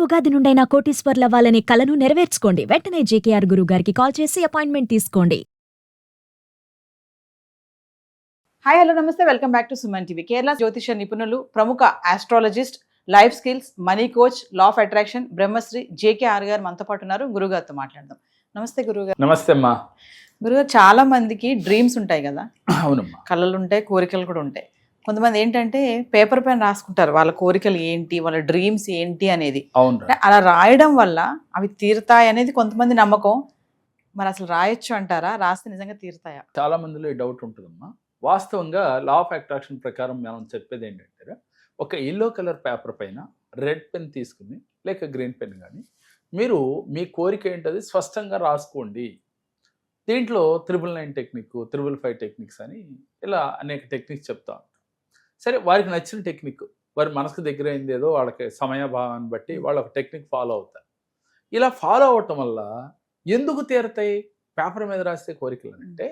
ఉగాది నుండైనా కోటీశ్వర్లవ్వాలనే కలను నెరవేర్చుకోండి. వెంటనే జేకేఆర్ గురువు గారికి కాల్ చేసి అపాయింట్మెంట్ తీసుకోండి. హాయ్ హలో నమస్తే, welcome back to Suman TV. Kerala జ్యోతిష నిపుణులు, ప్రముఖ astrologist, life skills, money coach, law of attraction Brahmashri JKR గారు మనతో పాటు ఉన్నారు. గురుగారితో మాట్లాడదాం. నమస్తే గురుగారు. నమస్తే అమ్మా. గురుగారు, చాలా మందికి డ్రీమ్స్ ఉంటాయి కదా. అవునమ్మా. కళలు ఉంటాయి, కోరికలు కూడా ఉంటాయి. కొంతమంది ఏంటంటే పేపర్ పైన రాసుకుంటారు వాళ్ళ కోరికలు ఏంటి, వాళ్ళ డ్రీమ్స్ ఏంటి అనేది. అవును. అలా రాయడం వల్ల అవి తీరుతాయి అనేది కొంతమంది నమ్మకం. మరి అసలు రాయొచ్చు అంటారా? రాస్తే నిజంగా తీరుతాయా? చాలా మందిలో ఈ డౌట్ ఉంటుందమ్మా. వాస్తవంగా లా ఆఫ్ అట్రాక్షన్ ప్రకారం మనం చెప్పేది ఏంటంటే, ఒక ఎల్లో కలర్ పేపర్ పైన రెడ్ పెన్ తీసుకుని లేక గ్రీన్ పెన్ కానీ మీరు మీ కోరిక ఏంటది స్పష్టంగా రాసుకోండి. దీంట్లో 999 టెక్నిక్, 555 టెక్నిక్స్ అని ఇలా అనేక టెక్నిక్స్ చెప్తా ఉంటాం. సరే, వారికి నచ్చిన టెక్నిక్, వారి మనసుకు దగ్గర అయింది ఏదో వాళ్ళకి సమయభావాన్ని బట్టి వాళ్ళు ఒక టెక్నిక్ ఫాలో అవుతారు. ఇలా ఫాలో అవటం వల్ల ఎందుకు తీరుతాయి పేపర్ మీద రాస్తే కోరికలు అంటే,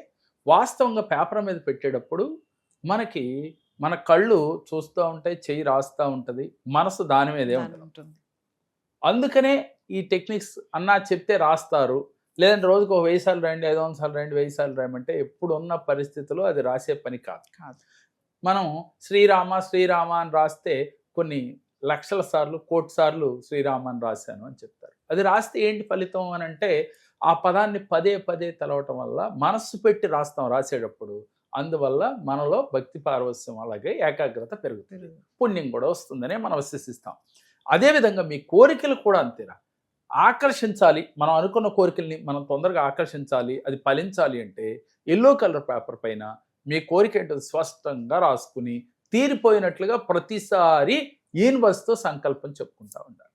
వాస్తవంగా పేపర్ మీద పెట్టేటప్పుడు మనకి మన కళ్ళు చూస్తూ ఉంటాయి, చెయ్యి రాస్తూ ఉంటుంది, మనసు దాని మీదే ఉంటుంది. అందుకనే ఈ టెక్నిక్స్ అన్నా చెప్తే రాస్తారు. లేదంటే రోజుకు 1000 సార్లు రాయండి, 500 సార్లు రాయండి, 1000 సార్లు రాయమంటే ఎప్పుడు ఉన్న పరిస్థితుల్లో అది రాసే పని కాదు. మనం శ్రీరామ శ్రీరామ అని రాస్తే కొన్ని లక్షల సార్లు, కోటి సార్లు శ్రీరామ అని రాశాను అని చెప్తారు. అది రాస్తే ఏంటి ఫలితం అని అంటే, ఆ పదాన్ని పదే పదే తెలవటం వల్ల మనస్సు పెట్టి రాస్తాం రాసేటప్పుడు. అందువల్ల మనలో భక్తి పారవస్యం అలాగే ఏకాగ్రత పెరుగుతుంది, పుణ్యం కూడా వస్తుందనే మనం విశ్వసిస్తాం. అదేవిధంగా మీ కోరికలు కూడా అంతేరా. ఆకర్షించాలి, మనం అనుకున్న కోరికల్ని మనం తొందరగా ఆకర్షించాలి, అది ఫలించాలి అంటే ఎల్లో కలర్ పేపర్ పైన మీ కోరిక ఏంటో స్పష్టంగా రాసుకుని తీరిపోయినట్లుగా ప్రతిసారి యూనివర్స్తో సంకల్పం చెప్పుకుంటా ఉండాలి.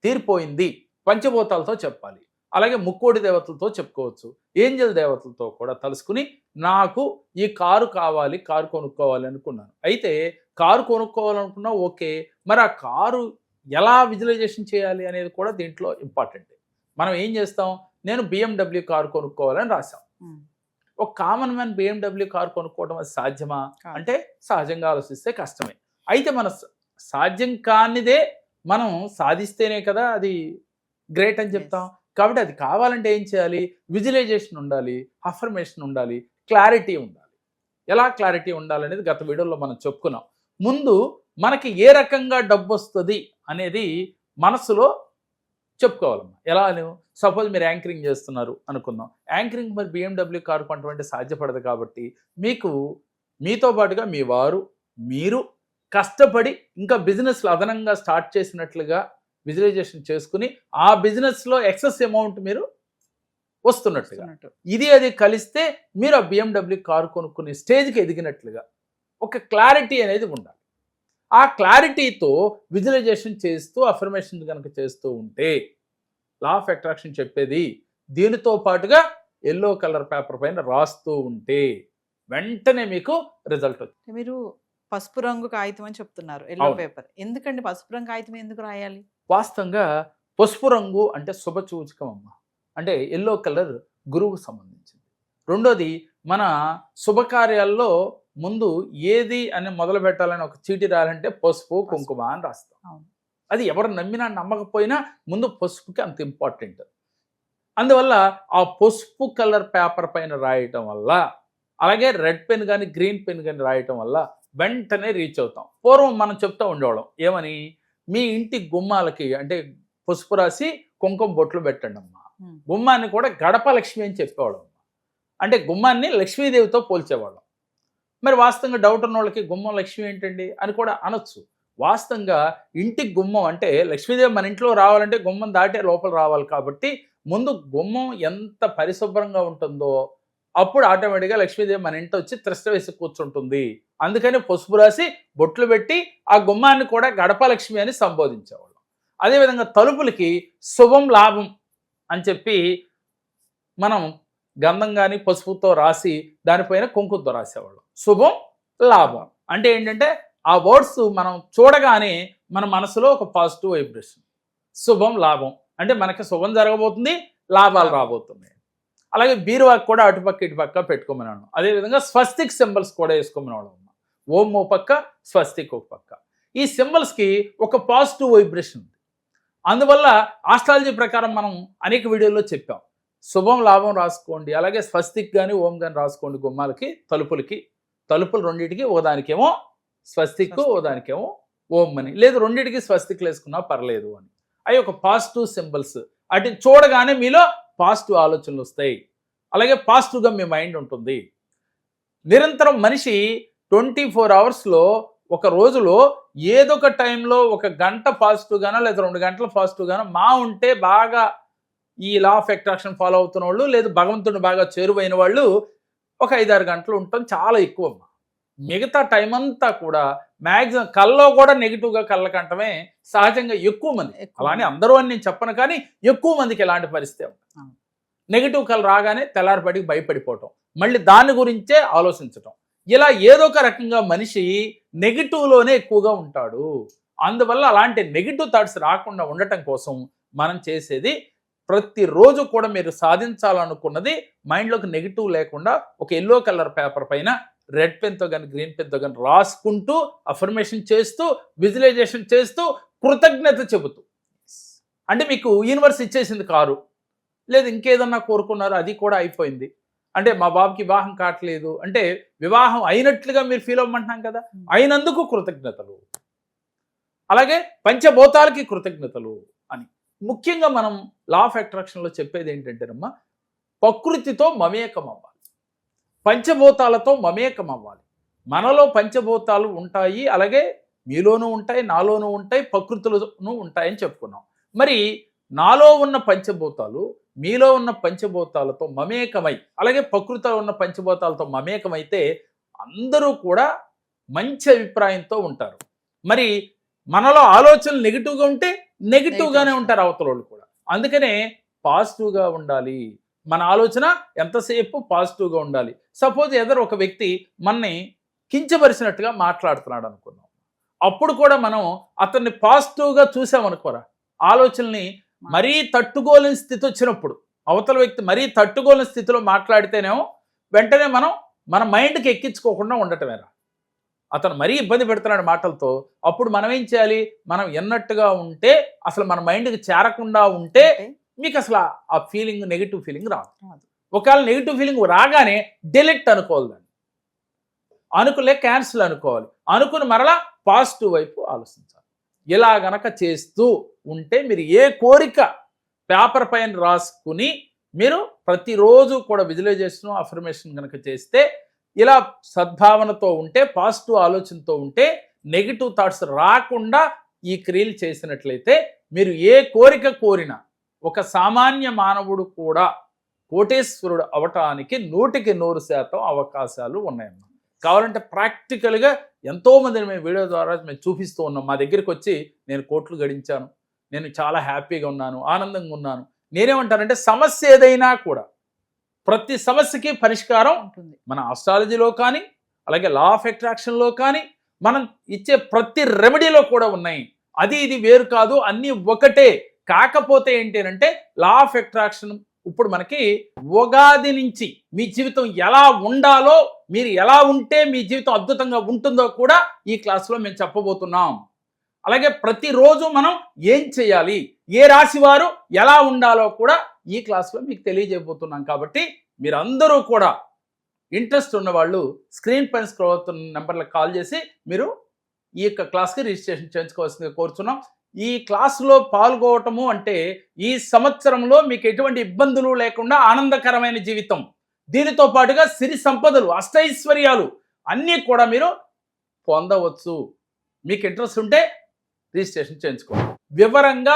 తీరిపోయింది పంచభూతాలతో చెప్పాలి, అలాగే ముక్కోడి దేవతలతో చెప్పుకోవచ్చు, ఏంజల్ దేవతలతో కూడా తలుసుకుని నాకు ఈ కారు కావాలి, కారు కొనుక్కోవాలి అనుకున్నాను. అయితే కారు కొనుక్కోవాలనుకున్నా ఓకే, మరి ఆ కారు ఎలా విజువలైజేషన్ చేయాలి అనేది కూడా దీంట్లో ఇంపార్టెంట్. మనం ఏం చేస్తాం, నేను BMW కారు కొనుక్కోవాలని రాసాం. ఒక కామన్ మ్యాన్ BMW కారు కొనుక్కోవడం అది సాధ్యమా అంటే, సహజంగా ఆలోచిస్తే కష్టమే. అయితే మన సాధ్యం కానిదే మనం సాధిస్తేనే కదా అది గ్రేట్ అని చెప్తాం. కాబట్టి అది కావాలంటే ఏం చేయాలి, విజువలైజేషన్ ఉండాలి, అఫర్మేషన్ ఉండాలి, క్లారిటీ ఉండాలి. ఎలా క్లారిటీ ఉండాలనేది గత వీడియోలో మనం చెప్పుకున్నాం. ముందు మనకి ఏ రకంగా డబ్బు వస్తుంది అనేది మనసులో చెప్పుకోవాలమ్మా. ఎలా అని, సపోజ్ మీరు యాంకరింగ్ చేస్తున్నారు అనుకుందాం. యాంకరింగ్ మరి BMW కారు కొనటువంటి సాధ్యపడదు. కాబట్టి మీతో పాటుగా మీ వారు, మీరు కష్టపడి ఇంకా బిజినెస్లు అదనంగా స్టార్ట్ చేసినట్లుగా విజువలైజేషన్ చేసుకుని ఆ బిజినెస్లో ఎక్సెస్ అమౌంట్ మీరు వస్తున్నట్టుగా, ఇది అది కలిస్తే మీరు ఆ BMW కారు కొనుక్కునే స్టేజ్కి ఎదిగినట్లుగా ఒక క్లారిటీ అనేది ఉండాలి. ఆ క్లారిటీతో విజువలైజేషన్ చేస్తూ అఫర్మేషన్ కనుక చేస్తూ ఉంటే, లా ఆఫ్ అట్రాక్షన్ చెప్పేది దీనితో పాటుగా ఎల్లో కలర్ పేపర్ పైన రాస్తూ ఉంటే వెంటనే మీకు రిజల్ట్ వచ్చింది. మీరు పసుపు రంగు కాగితం అని చెప్తున్నారు, ఎల్లో పేపర్. ఎందుకండి పసుపు రంగు కాగితం ఎందుకు రాయాలి? వాస్తవంగా పసుపు రంగు అంటే శుభ సూచకం అమ్మ. అంటే ఎల్లో కలర్ గురువుకు సంబంధించింది. రెండోది, మన శుభకార్యాల్లో ముందు ఏది అని మొదలు పెట్టాలని ఒక చీటీ రాయాలంటే పసుపు కుంకుమ అని రాస్తాం. అది ఎవరు నమ్మినా నమ్మకపోయినా ముందు పసుపుకి అంత ఇంపార్టెంట్. అందువల్ల ఆ పసుపు కలర్ పేపర్ పైన రాయటం వల్ల, అలాగే రెడ్ పెన్ కానీ గ్రీన్ పెన్ కానీ రాయటం వల్ల వెంటనే రీచ్ అవుతాం. పూర్వం మనం చెప్తూ ఉండేవాళ్ళం ఏమని, మీ ఇంటి గుమ్మాలకి అంటే పసుపు రాసి కుంకుమ బొట్లు పెట్టండి అమ్మా. గుమ్మాన్ని కూడా గడప లక్ష్మి అని చెప్పేవాళ్ళం. అంటే గుమ్మాన్ని లక్ష్మీదేవితో పోల్చేవాళ్ళం. మరి వాస్తవంగా డౌట్ ఉన్న వాళ్ళకి గుమ్మం లక్ష్మి ఏంటండి అని కూడా అనొచ్చు. వాస్తవంగా ఇంటికి గుమ్మం అంటే లక్ష్మీదేవి మన ఇంట్లో రావాలంటే గుమ్మం దాటే లోపల రావాలి. కాబట్టి ముందు గుమ్మం ఎంత పరిశుభ్రంగా ఉంటుందో అప్పుడు ఆటోమేటిక్గా లక్ష్మీదేవి మన ఇంటి వచ్చి త్రిష్ట వేసి కూర్చుంటుంది. అందుకని పసుపు రాసి బొట్లు పెట్టి ఆ గుమ్మాన్ని కూడా గడప లక్ష్మి అని సంబోధించేవాళ్ళం. అదేవిధంగా తలుపులకి శుభం లాభం అని చెప్పి మనం గంధం కానీ పసుపుతో రాసి దానిపైన కుంకుమతో రాసేవాళ్ళం. శుభం లాభం అంటే ఏంటంటే ఆ వర్డ్స్ మనం చూడగానే మన మనసులో ఒక పాజిటివ్ వైబ్రేషన్. శుభం లాభం అంటే మనకి శుభం జరగబోతుంది, లాభాలు రాబోతున్నాయి. అలాగే బీరువాకి కూడా అటుపక్క ఇటుపక్క పెట్టుకోమన్నాను. అదేవిధంగా స్వస్తిక్ సింబల్స్ కూడా వేసుకోమనేవాళ్ళం. ఓం ఓ పక్క, స్వస్తిక్ ఒక పక్క. ఈ సింబల్స్కి ఒక పాజిటివ్ వైబ్రేషన్ ఉంది. అందువల్ల ఆస్ట్రాలజీ ప్రకారం మనం అనేక వీడియోల్లో చెప్పాం, శుభం లాభం రాసుకోండి, అలాగే స్వస్తిక్ కానీ ఓం కానీ రాసుకోండి గుమ్మాలకి, తలుపులు రెండింటికి ఓదానికేమో స్వస్తిక్ ఓదానికేమో ఓం అని, లేదు రెండింటికి స్వస్తిక్లు వేసుకున్నా పర్లేదు అని. అవి ఒక పాజిటివ్ సింబల్స్. అటు చూడగానే మీలో పాజిటివ్ ఆలోచనలు వస్తాయి, అలాగే పాజిటివ్గా మీ మైండ్ ఉంటుంది. నిరంతరం మనిషి 24 అవర్స్లో ఒక రోజులో ఏదో ఒక టైంలో 1 గంట పాజిటివ్గానో లేదా 2 గంటలు పాజిటివ్గానో మా ఉంటే బాగా ఈ లా ఆఫ్ అట్రాక్షన్ ఫాలో అవుతున్న వాళ్ళు, లేదు భగవంతుడిని బాగా చేరువైన వాళ్ళు ఒక 5-6 గంటలు ఉండటం చాలా ఎక్కువ. మిగతా టైం అంతా కూడా మ్యాక్సిమం కల్లో కూడా నెగిటివ్గా కళ్ళకంటమే సహజంగా ఎక్కువ మంది. అలానే అందరూ అని నేను చెప్పను, కానీ ఎక్కువ మందికి ఎలాంటి పరిస్థితి ఉంటుంది. నెగిటివ్ కళ రాగానే తెల్లారిపడికి భయపడిపోవటం, మళ్ళీ దాని గురించే ఆలోచించటం, ఇలా ఏదో ఒక రకంగా మనిషి నెగిటివ్లోనే ఎక్కువగా ఉంటాడు. అందువల్ల అలాంటి నెగిటివ్ థాట్స్ రాకుండా ఉండటం కోసం మనం చేసేది, ప్రతిరోజు కూడా మీరు సాధించాలనుకున్నది మైండ్లోకి నెగిటివ్ లేకుండా ఒక ఎల్లో కలర్ పేపర్ పైన రెడ్ పెన్తో కానీ గ్రీన్ పెన్తో కానీ రాసుకుంటూ, అఫర్మేషన్ చేస్తూ, విజువలైజేషన్ చేస్తూ, కృతజ్ఞత చెబుతూ. అంటే మీకు యూనివర్స్ ఇచ్చేసింది కారు, లేదు ఇంకేదన్నా కోరుకున్నారు అది కూడా అయిపోయింది, అంటే మా బాబుకి వివాహం కావట్లేదు అంటే వివాహం అయినట్లుగా మీరు ఫీల్ అవ్వమంటున్నాం కదా, అయినందుకు కృతజ్ఞతలు, అలాగే పంచభూతాలకి కృతజ్ఞతలు అని. ముఖ్యంగా మనం లా ఆఫ్ అట్రాక్షన్లో చెప్పేది ఏంటంటేనమ్మా, ప్రకృతితో మమేకం అవ్వాలి, పంచభూతాలతో మమేకం అవ్వాలి. మనలో పంచభూతాలు ఉంటాయి, అలాగే మీలోనూ ఉంటాయి, నాలోనూ ఉంటాయి, ప్రకృతిలోనూ ఉంటాయని చెప్పుకున్నాం. మరి నాలో ఉన్న పంచభూతాలు మీలో ఉన్న పంచభూతాలతో మమేకమై, అలాగే ప్రకృతిలో ఉన్న పంచభూతాలతో మమేకమైతే అందరూ కూడా మంచి అభిప్రాయంతో ఉంటారు. మరి మనలో ఆలోచనలు నెగిటివ్గా ఉంటే నెగిటివ్గానే ఉంటారు అవతల వాళ్ళు కూడా. అందుకనే పాజిటివ్గా ఉండాలి, మన ఆలోచన ఎంతసేపు పాజిటివ్గా ఉండాలి. సపోజ్ ఎదరు ఒక వ్యక్తి మనని కించపరిచినట్టుగా మాట్లాడుతున్నాడు అనుకున్నాం, అప్పుడు కూడా మనం అతన్ని పాజిటివ్గా చూసామనుకోరా, ఆలోచనల్ని మరీ తట్టుకోలేని స్థితి వచ్చినప్పుడు, అవతల వ్యక్తి మరీ తట్టుకోలేని స్థితిలో మాట్లాడితేనేమో వెంటనే మనం మన మైండ్కి ఎక్కించుకోకుండా ఉండటమేరా. అతను మరీ ఇబ్బంది పెడుతున్నాడు మాటలతో, అప్పుడు మనం ఏం చేయాలి, మనం ఎన్నట్టుగా ఉంటే, అసలు మన మైండ్కి చేరకుండా ఉంటే మీకు అసలు ఆ ఫీలింగ్, నెగిటివ్ ఫీలింగ్ రాదు. ఒకవేళ నెగిటివ్ ఫీలింగ్ రాగానే డిలీట్ అనుకోవాలి, దాన్ని అనుకులే క్యాన్సిల్ అనుకోవాలి, అనుకుని మరలా పాజిటివ్ వైపు ఆలోచించాలి. ఇలా గనక చేస్తూ ఉంటే మీరు ఏ కోరిక పేపర్ పైన రాసుకుని మీరు ప్రతిరోజు కూడా విజువలైజేషన్, అఫర్మేషన్ కనుక చేస్తే, ఇలా సద్భావనతో ఉంటే, పాజిటివ్ ఆలోచనతో ఉంటే, నెగిటివ్ థాట్స్ రాకుండా ఈ క్రియలు చేసినట్లయితే మీరు ఏ కోరిక కోరినా ఒక సామాన్య మానవుడు కూడా కోటేశ్వరుడు అవటానికి 100% అవకాశాలు ఉన్నాయన్నమాట. కావాలంటే ప్రాక్టికల్గా ఎంతోమందిని మేము వీడియో ద్వారా మేము చూపిస్తూ ఉన్నాం. మా దగ్గరికి వచ్చి నేను కోట్లు గడించాను, నేను చాలా హ్యాపీగా ఉన్నాను, ఆనందంగా ఉన్నాను. నేనేమంటానంటే సమస్య ఏదైనా కూడా ప్రతి సమస్యకి పరిష్కారం ఉంటుంది. మన ఆస్ట్రాలజీలో కానీ, అలాగే లా ఆఫ్ అట్రాక్షన్లో కానీ, మనం ఇచ్చే ప్రతి రెమెడీలో కూడా ఉన్నాయి. అది ఇది వేరు కాదు, అన్నీ ఒకటే. కాకపోతే ఏంటి అంటే లా ఆఫ్ అట్రాక్షన్ ఇప్పుడు మనకి ఉగాది నుంచి మీ జీవితం ఎలా ఉండాలో, మీరు ఎలా ఉంటే మీ జీవితం అద్భుతంగా ఉంటుందో కూడా ఈ క్లాస్లో మేము చెప్పబోతున్నాం. అలాగే ప్రతిరోజు మనం ఏం చేయాలి, ఏ రాశి వారు ఎలా ఉండాలో కూడా ఈ క్లాస్లో మీకు తెలియజేయబోతున్నాం. కాబట్టి మీరందరూ కూడా ఇంట్రెస్ట్ ఉన్నవాళ్ళు స్క్రీన్ పైన స్క్రోల్ అవుతున్న నెంబర్లకు కాల్ చేసి మీరు ఈ యొక్క క్లాస్కి రిజిస్ట్రేషన్ చేయించుకోవాల్సిందిగా కోరుతున్నాం. ఈ క్లాసులో పాల్గొనటము అంటే ఈ సంవత్సరంలో మీకు ఎటువంటి ఇబ్బందులు లేకుండా ఆనందకరమైన జీవితం, దీనితో పాటుగా సిరి సంపదలు, అష్టైశ్వర్యాలు అన్నీ కూడా మీరు పొందవచ్చు. మీకు ఇంట్రెస్ట్ ఉంటే రిజిస్ట్రేషన్ చేయించుకోండి. వివరంగా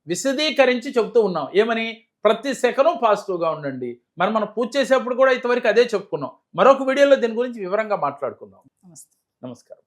విశదీకరించి చెప్తూ ఉన్నాం. ఏమని? ప్రతి సెకను పాజిటివ్గా ఉండండి. మనం పూజ చేసేప్పుడు కూడా ఇంతవరకు అదే చెప్పుకున్నాం. మరొక వీడియోలో దీని గురించి వివరంగా మాట్లాడుకుందాం. నమస్తే. నమస్కారం.